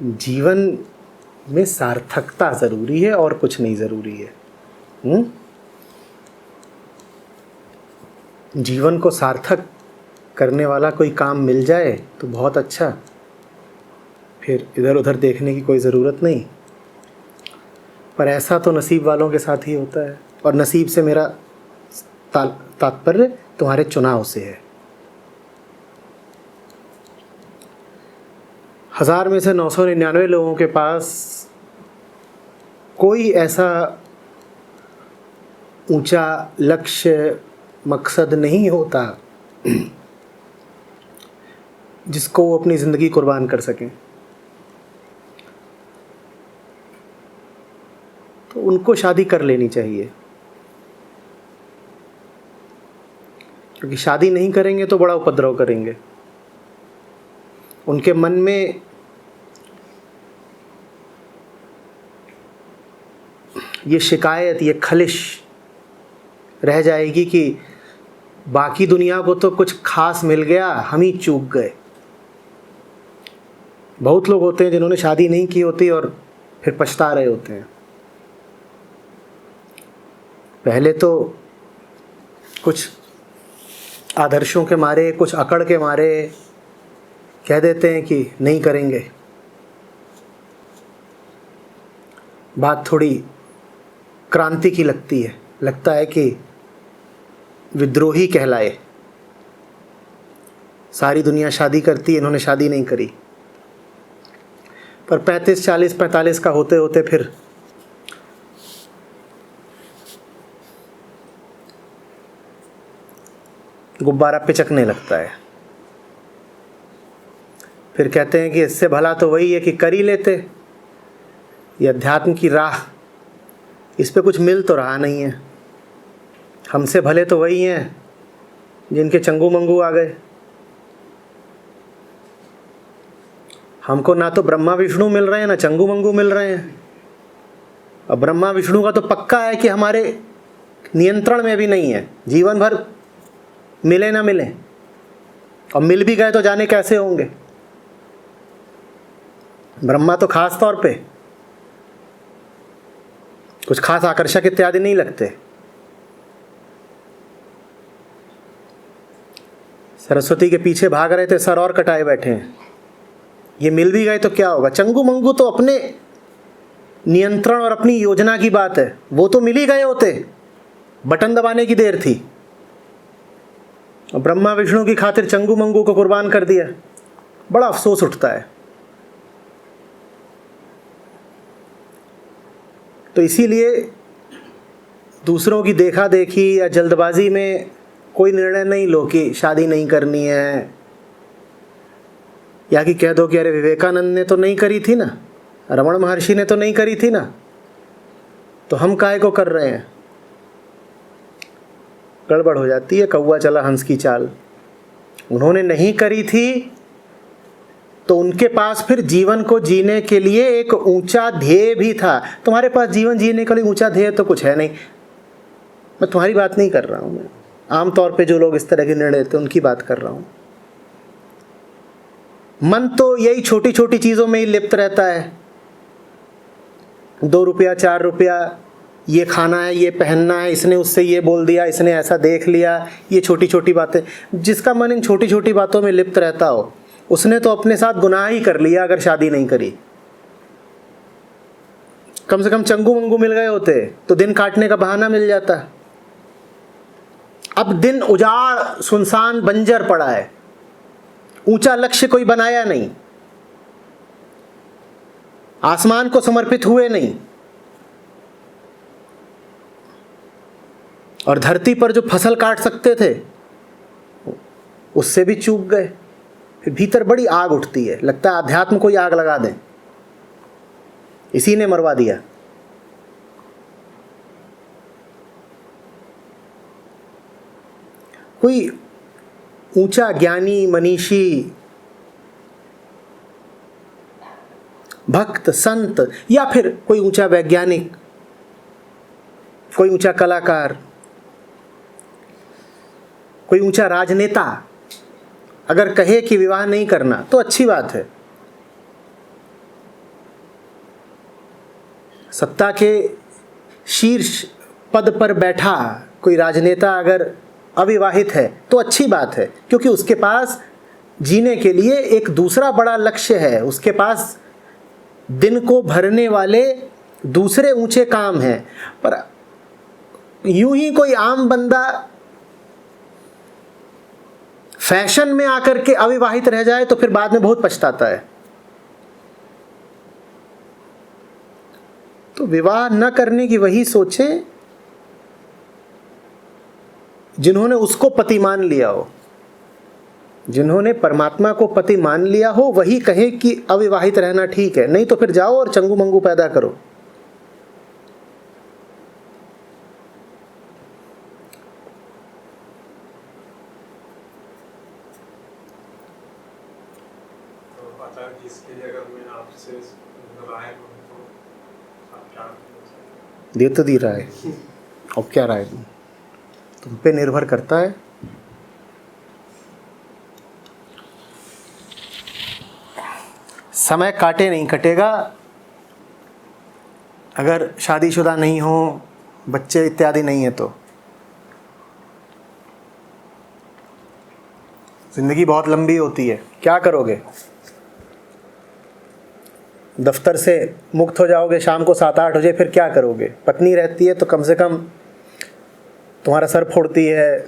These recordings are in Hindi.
जीवन में सार्थकता ज़रूरी है और कुछ नहीं ज़रूरी है। जीवन को सार्थक करने वाला कोई काम मिल जाए तो बहुत अच्छा, फिर इधर उधर देखने की कोई ज़रूरत नहीं। पर ऐसा तो नसीब वालों के साथ ही होता है, और नसीब से मेरा तात्पर्य तुम्हारे चुनाव से है। 1000 में से 999 लोगों के पास कोई ऐसा ऊंचा लक्ष्य मकसद नहीं होता जिसको वो अपनी ज़िंदगी कुर्बान कर सकें। तो उनको शादी कर लेनी चाहिए, क्योंकि शादी नहीं करेंगे तो बड़ा उपद्रव करेंगे। उनके मन में ये शिकायत, ये खलिश रह जाएगी कि बाकी दुनिया को तो कुछ खास मिल गया, हम ही चूक गए। बहुत लोग होते हैं जिन्होंने शादी नहीं की होती और फिर पछता रहे होते हैं। पहले तो कुछ आदर्शों के मारे, कुछ अकड़ के मारे कह देते हैं कि नहीं करेंगे। बात थोड़ी क्रांति की लगती है, लगता है कि विद्रोही कहलाए। सारी दुनिया शादी करती है, इन्होंने शादी नहीं करी। पर 35, 40, 45 का होते होते फिर गुब्बारा पिचकने लगता है। फिर कहते हैं कि इससे भला तो वही है कि कर ही लेते। ये अध्यात्म की राह, इस पे कुछ मिल तो रहा नहीं है। हमसे भले तो वही हैं जिनके चंगू मंगू आ गए। हमको ना तो ब्रह्मा विष्णु मिल रहे हैं, ना चंगू मंगू मिल रहे हैं। अब ब्रह्मा विष्णु का तो पक्का है कि हमारे नियंत्रण में भी नहीं है, जीवन भर मिले ना मिले, और मिल भी गए तो जाने कैसे होंगे। ब्रह्मा तो खास तौर पे कुछ खास आकर्षक इत्यादि नहीं लगते। सरस्वती के पीछे भाग रहे थे, सर और कटाए बैठे हैं। ये मिल भी गए तो क्या होगा। चंगू मंगू तो अपने नियंत्रण और अपनी योजना की बात है, वो तो मिल ही गए होते, बटन दबाने की देर थी। और ब्रह्मा विष्णु की खातिर चंगू मंगू को कुर्बान कर दिया। बड़ा अफसोस उठता है। तो इसीलिए दूसरों की देखा देखी या जल्दबाजी में कोई निर्णय नहीं लो कि शादी नहीं करनी है, या कि कह दो कि अरे विवेकानंद ने तो नहीं करी थी ना, रमण महर्षि ने तो नहीं करी थी ना, तो हम काहे को कर रहे हैं। गड़बड़ हो जाती है। कौवा चला हंस की चाल। उन्होंने नहीं करी थी तो उनके पास फिर जीवन को जीने के लिए एक ऊंचा ध्येय भी था। तुम्हारे पास जीवन जीने के लिए ऊंचा ध्येय तो कुछ है नहीं। मैं तुम्हारी बात नहीं कर रहा हूं, मैं आमतौर पे जो लोग इस तरह के निर्णय लेते हैं उनकी बात कर रहा हूं। मन तो यही छोटी छोटी चीजों में ही लिप्त रहता है। 2 रुपया 4 रुपया, ये खाना है, ये पहनना है, इसने उससे ये बोल दिया, इसने ऐसा देख लिया, ये छोटी छोटी बातें। जिसका मन इन छोटी छोटी बातों में लिप्त रहता हो, उसने तो अपने साथ गुनाह ही कर लिया अगर शादी नहीं करी। कम से कम चंगू मंगू मिल गए होते तो दिन काटने का बहाना मिल जाता। अब दिन उजाड़, सुनसान, बंजर पड़ा है। ऊंचा लक्ष्य कोई बनाया नहीं, आसमान को समर्पित हुए नहीं, और धरती पर जो फसल काट सकते थे उससे भी चूक गए। फिर भीतर बड़ी आग उठती है, लगता है अध्यात्म को ही आग लगा दें, इसी ने मरवा दिया। कोई ऊंचा ज्ञानी, मनीषी, भक्त, संत, या फिर कोई ऊंचा वैज्ञानिक, कोई ऊंचा कलाकार, कोई ऊंचा राजनेता अगर कहे कि विवाह नहीं करना तो अच्छी बात है। सत्ता के शीर्ष पद पर बैठा कोई राजनेता अगर अविवाहित है तो अच्छी बात है, क्योंकि उसके पास जीने के लिए एक दूसरा बड़ा लक्ष्य है, उसके पास दिन को भरने वाले दूसरे ऊंचे काम हैं। पर यूं ही कोई आम बंदा फैशन में आकर के अविवाहित रह जाए तो फिर बाद में बहुत पछताता है। तो विवाह न करने की वही सोचें जिन्होंने उसको पति मान लिया हो, जिन्होंने परमात्मा को पति मान लिया हो वही कहें कि अविवाहित रहना ठीक है, नहीं तो फिर जाओ और चंगू मंगू पैदा करो। दे तो दी रहा है, अब क्या राय दूं? तुम पे निर्भर करता है। समय काटे नहीं कटेगा। अगर शादीशुदा नहीं हो, बच्चे इत्यादि नहीं है तो जिंदगी बहुत लंबी होती है। क्या करोगे? दफ्तर से मुक्त हो जाओगे, शाम को 7-8 बजे, फिर क्या करोगे? पत्नी रहती है तो कम से कम तुम्हारा सर फोड़ती है,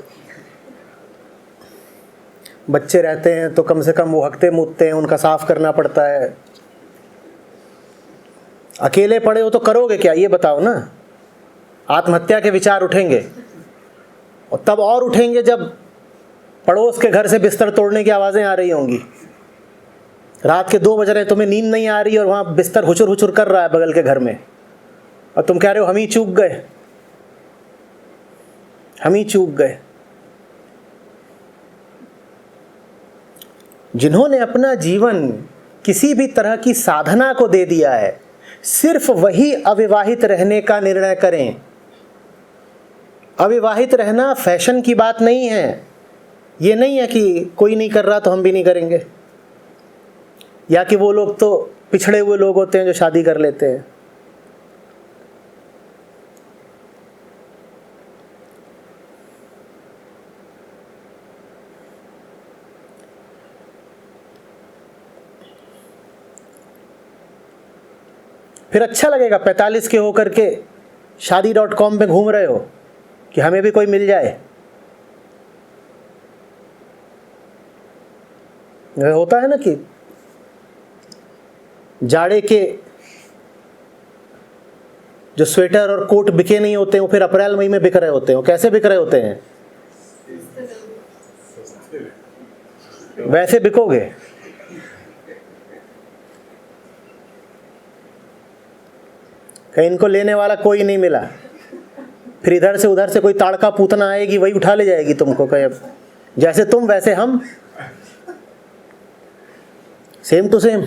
बच्चे रहते हैं तो कम से कम वो हकते मूतते हैं, उनका साफ करना पड़ता है। अकेले पड़े हो तो करोगे क्या, ये बताओ ना। आत्महत्या के विचार उठेंगे, और तब और उठेंगे जब पड़ोस के घर से बिस्तर तोड़ने की आवाज़ें आ रही होंगी। रात के 2 बज रहे, तुम्हें नींद नहीं आ रही और वहाँ बिस्तर हुचुर हुचुर कर रहा है बगल के घर में, और तुम कह रहे हो हम ही चूक गए, हम ही चूक गए। जिन्होंने अपना जीवन किसी भी तरह की साधना को दे दिया है, सिर्फ वही अविवाहित रहने का निर्णय करें। अविवाहित रहना फैशन की बात नहीं है। ये नहीं है कि कोई नहीं कर रहा तो हम भी नहीं करेंगे, या कि वो लोग तो पिछड़े हुए लोग होते हैं जो शादी कर लेते हैं। फिर अच्छा लगेगा 45 के होकर के शादी.com पे घूम रहे हो कि हमें भी कोई मिल जाए। होता है ना कि जाड़े के जो स्वेटर और कोट बिके नहीं होते हैं वो फिर अप्रैल मई में बिक रहे होते हैं। वो कैसे बिक रहे होते हैं? वैसे बिकोगे। कहीं इनको लेने वाला कोई नहीं मिला, फिर इधर से उधर से कोई ताड़का पूतना आएगी, वही उठा ले जाएगी तुमको। कहीं जैसे तुम वैसे हम, सेम टू सेम।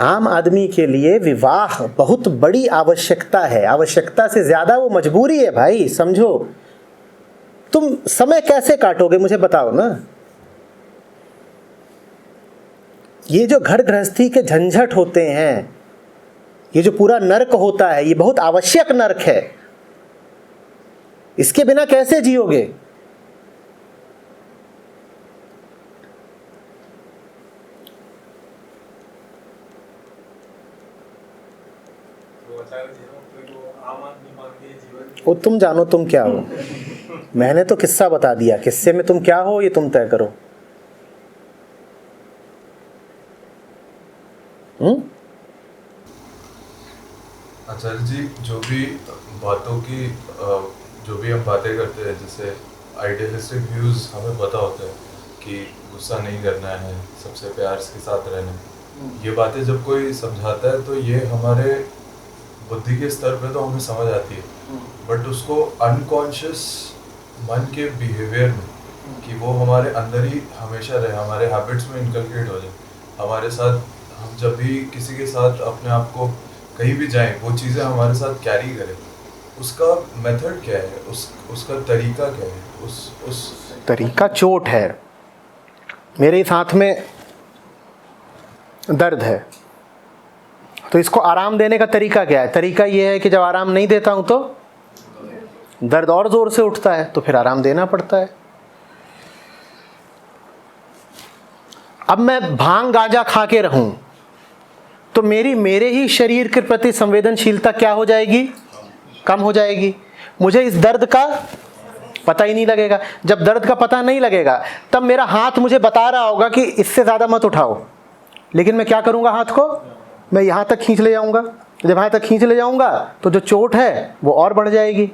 आम आदमी के लिए विवाह बहुत बड़ी आवश्यकता है। आवश्यकता से ज्यादा वो मजबूरी है भाई, समझो। तुम समय कैसे काटोगे मुझे बताओ ना। ये जो घर गृहस्थी के झंझट होते हैं, ये जो पूरा नर्क होता है, ये बहुत आवश्यक नर्क है। इसके बिना कैसे जियोगे? वो तुम जानो तुम क्या हो। मैंने तो किस्सा बता दिया, किस्से में तुम क्या हो ये तुम तय करो। आचार्य जी, जो भी बातों की जो भी हम बातें करते हैं, जैसे आइडियलिस्टिक व्यूज हमें पता होता है कि गुस्सा नहीं करना है, सबसे प्यार के साथ रहना है, ये बातें जब कोई समझाता है तो ये हमारे बुद्धि के स्तर पे तो हमें समझ आती है, बट उसको अनकॉन्शियस मन के बिहेवियर में, कि वो हमारे अंदर ही हमेशा रहे, हमारे हैबिट्स में इनकलकेट हो जाए, हमारे साथ हम जब भी किसी के साथ अपने आप को कहीं भी जाएं वो चीज़ें हमारे साथ कैरी करें, उसका मेथड क्या है, उसका तरीका क्या है, उस तरीका चोट है, मेरे इस हाथ में दर्द है, तो इसको आराम देने का तरीका क्या है? तरीका ये है कि जब आराम नहीं देता हूं तो दर्द और जोर से उठता है, तो फिर आराम देना पड़ता है। अब मैं भांग गांजा खा के रहूं तो मेरे ही शरीर के प्रति संवेदनशीलता क्या हो जाएगी? कम हो जाएगी। मुझे इस दर्द का पता ही नहीं लगेगा। जब दर्द का पता नहीं लगेगा तब मेरा हाथ मुझे बता रहा होगा कि इससे ज़्यादा मत उठाओ, लेकिन मैं क्या करूँगा? हाथ को मैं यहाँ तक खींच ले जाऊँगा। जब यहाँ तक खींच ले जाऊँगा तो जो चोट है वो और बढ़ जाएगी।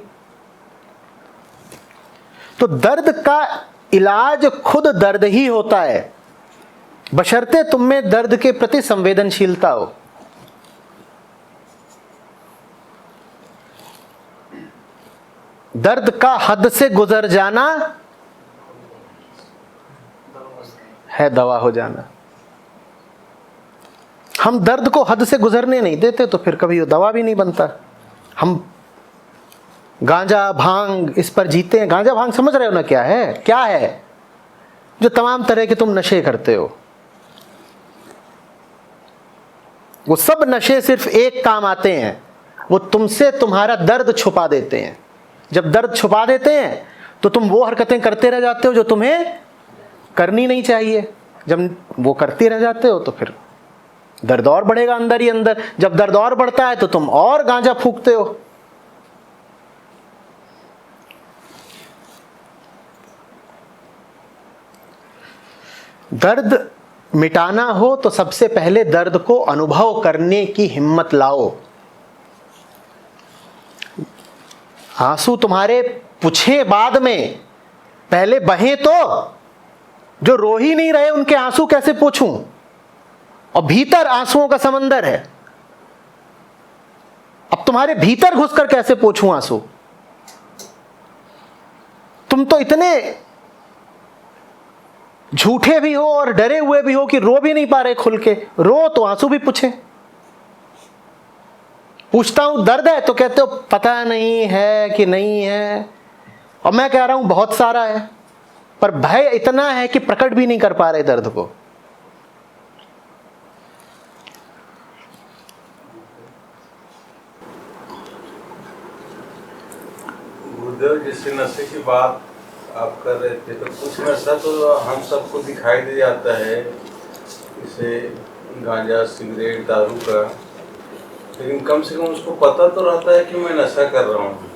तो दर्द का इलाज खुद दर्द ही होता है, बशर्ते तुम में दर्द के प्रति संवेदनशीलता हो। दर्द का हद से गुजर जाना है दवा हो जाना। हम दर्द को हद से गुजरने नहीं देते तो फिर कभी वो दवा भी नहीं बनता। हम गांजा भांग इस पर जीते हैं। गांजा भांग समझ रहे हो ना क्या है? क्या है? जो तमाम तरह के तुम नशे करते हो, वो सब नशे सिर्फ एक काम आते हैं, वो तुमसे तुम्हारा दर्द छुपा देते हैं। जब दर्द छुपा देते हैं तो तुम वो हरकतें करते रह जाते हो जो तुम्हें करनी नहीं चाहिए। जब वो करते रह जाते हो तो फिर दर्द और बढ़ेगा अंदर ही अंदर। जब दर्द और बढ़ता है तो तुम और गांजा फूंकते हो। दर्द मिटाना हो तो सबसे पहले दर्द को अनुभव करने की हिम्मत लाओ। आंसू तुम्हारे पूछे बाद में, पहले बहे तो। जो रो ही नहीं रहे उनके आंसू कैसे पोंछूं? और भीतर आंसुओं का समंदर है, अब तुम्हारे भीतर घुसकर कैसे पोंछूं आंसू? तुम तो इतने झूठे भी हो और डरे हुए भी हो कि रो भी नहीं पा रहे खुल के। रो तो आंसू भी पूछे। पूछता हूं दर्द है तो कहते हो पता नहीं है कि नहीं है, और मैं कह रहा हूं बहुत सारा है, पर भय इतना है कि प्रकट भी नहीं कर पा रहे दर्द को। गुरुदेव, जैसे नशे की बात आप कर रहे थे, तो कुछ नशा तो हम सबको दिखाई दे जाता है, जैसे गांजा, सिगरेट, दारू का, लेकिन कम से कम उसको पता तो रहता है कि मैं नशा कर रहा हूँ।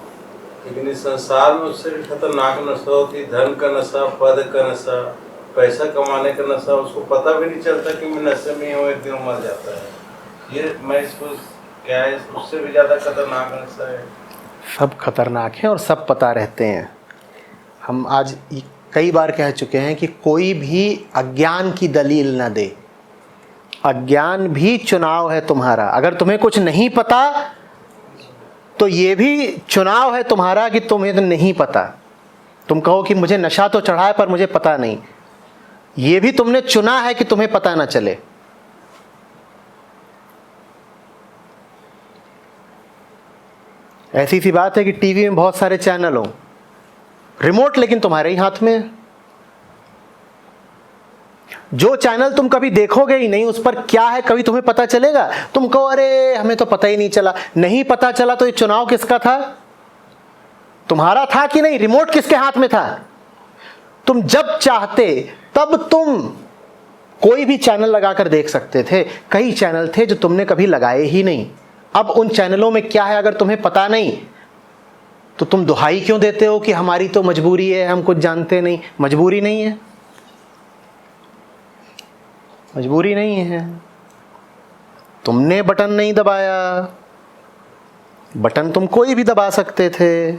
लेकिन इस संसार में उससे भी खतरनाक नशा होती है धन का नशा, पद का नशा, पैसा कमाने का नशा। उसको पता भी नहीं चलता कि मैं नशे में हूँ, एक दिन मर जाता है। ये मैं इसको क्या है, उससे भी ज़्यादा खतरनाक नशा है। सब खतरनाक हैं और सब पता रहते हैं। हम आज कई बार कह चुके हैं कि कोई भी अज्ञान की दलील न दे। अज्ञान भी चुनाव है तुम्हारा। अगर तुम्हें कुछ नहीं पता तो ये भी चुनाव है तुम्हारा कि तुम्हें तो नहीं पता। तुम कहो कि मुझे नशा तो चढ़ा है पर मुझे पता नहीं, ये भी तुमने चुना है कि तुम्हें पता ना चले। ऐसी सी बात है कि टीवी में बहुत सारे चैनल हो, रिमोट लेकिन तुम्हारे ही हाथ में है। जो चैनल तुम कभी देखोगे ही नहीं, उस पर क्या है कभी तुम्हें पता चलेगा? तुम कहो अरे हमें तो पता ही नहीं चला। नहीं पता चला तो ये चुनाव किसका था? तुम्हारा था कि नहीं? रिमोट किसके हाथ में था? तुम जब चाहते तब तुम कोई भी चैनल लगाकर देख सकते थे। कई चैनल थे जो तुमने कभी लगाए ही नहीं। अब उन चैनलों में क्या है अगर तुम्हें पता नहीं तो तुम दुहाई क्यों देते हो कि हमारी तो मजबूरी है, हम कुछ जानते नहीं? मजबूरी नहीं है, मजबूरी नहीं है। तुमने बटन नहीं दबाया। बटन तुम कोई भी दबा सकते थे।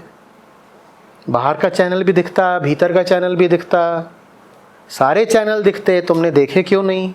बाहर का चैनल भी दिखता, भीतर का चैनल भी दिखता, सारे चैनल दिखते, तुमने देखे क्यों नहीं?